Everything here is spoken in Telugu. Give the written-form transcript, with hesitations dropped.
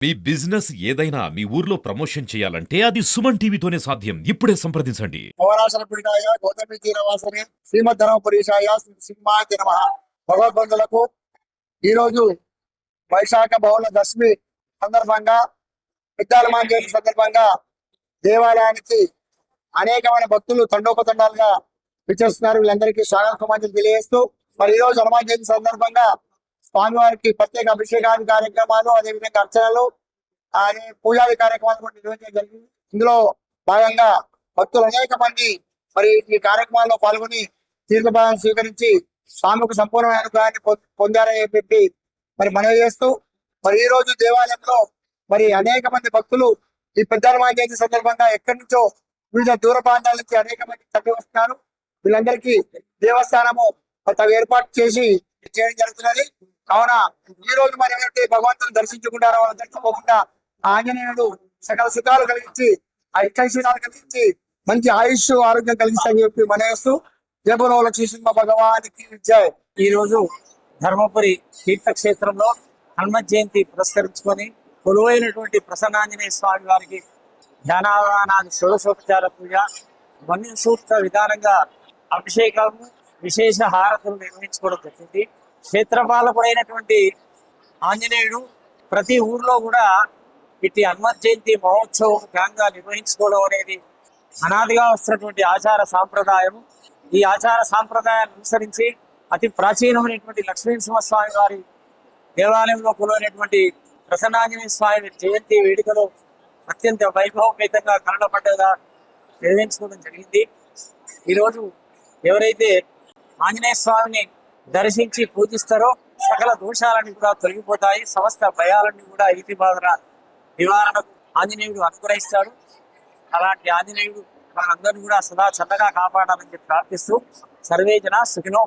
మీ బిజినెస్ ఏదైనా మీ ఊర్లో ప్రమోషన్ చేయాలంటే అది సుమన్ టీవీతోనే సాధ్యం. ఇప్పుడే సంప్రదించండి. పవనాశన పీఠాయ గౌతమి తీరవాసనే శ్రీమద్ ధర్మపురీషాయ సింహాయ నమః. భగవద్బంధులకు ఈరోజు వైశాఖ బహుళ దశమి సందర్భంగా పెద్దాలమాన్ జయంతి సందర్భంగా దేవాలయానికి అనేకమైన భక్తులు తండోపతండాలుగా విచరిస్తున్నారు. వీళ్ళందరికీ స్వాగత సమాజం తెలియజేస్తూ మరి ఈ రోజు హనుమాన్ జయంతి సందర్భంగా స్వామివారికి ప్రత్యేక అభిషేకాది కార్యక్రమాలు, అదేవిధంగా అర్చనలు, అదే పూజాది కార్యక్రమాలు కూడా నిర్వహించడం జరిగింది. ఇందులో భాగంగా భక్తులు అనేక మంది మరి ఈ కార్యక్రమాల్లో పాల్గొని తీర్థభాగం స్వీకరించి స్వామికి సంపూర్ణమైన అనుగ్రహాన్ని పొందారని చెప్పి మరి మనవి చేస్తూ మరి ఈ రోజు దేవాలయంలో మరి అనేక మంది భక్తులు ఈ పెద్ద హనుమాన్ జయంతి సందర్భంగా ఎక్కడి నుంచో వివిధ దూర ప్రాంతాల నుంచి అనేక మంది తరలి వస్తున్నారు. వీళ్ళందరికీ దేవస్థానము తగు ఏర్పాటు చేసి చేయడం జరుగుతున్నది. కావున ఈ రోజు మరి ఎవరైతే భగవంతుని దర్శించుకుంటారో వాళ్ళ దర్శించుకోకుండా ఆంజనేయుడు సకల సుఖాలు కలిగించి ఐక్యశీలాలు కలిగించి మంచి ఆయుష్ ఆరోగ్యం కలిగిస్తాయని చెప్పి మనవేస్తూ జయబులో లక్ష్మీసింహ భగవానికి జయ. ఈ రోజు ధర్మపురి తీర్థక్షేత్రంలో హనుమత్ జయంతి పురస్కరించుకొని కొలువైనటువంటి ప్రసన్నాంజనేయ స్వామి వారికి ధ్యానావానాది షోడశోపచార పూజ, వన్య సూక్త విధానంగా అభిషేకము, విశేష హారతులు నిర్వహించుకోవడం జరిగింది. క్షేత్రపాలకుడైనటువంటి ఆంజనేయుడు ప్రతి ఊర్లో కూడా ఇట్టి హనుమత్ జయంతి మహోత్సవం ఘనంగా నిర్వహించుకోవడం అనేది అనాదిగా వస్తున్నటువంటి ఆచార సాంప్రదాయము. ఈ ఆచార సాంప్రదాయాన్ని అనుసరించి అతి ప్రాచీనమైనటువంటి లక్ష్మీనరసింహస్వామి వారి దేవాలయంలో కొలువైనటువంటి ప్రసన్నాంజనేయ స్వామి జయంతి వేడుకలు అత్యంత వైభవపేతంగా కన్నడ పండుగగా నిర్వహించుకోవడం జరిగింది. ఈరోజు ఎవరైతే ఆంజనేయ స్వామిని దర్శించి పూజిస్తారో సకల దోషాలన్నీ కూడా తొలగిపోతాయి, సమస్త భయాలన్నీ కూడా ఈతి బాధల నివారణకు ఆంజనేయుడు అనుగ్రహిస్తాడు. అలాంటి ఆంజనేయుడు మనందరినీ కూడా సదా చల్లగా కాపాడాలని చెప్పి ప్రార్థిస్తూ సర్వే జన సుఖినో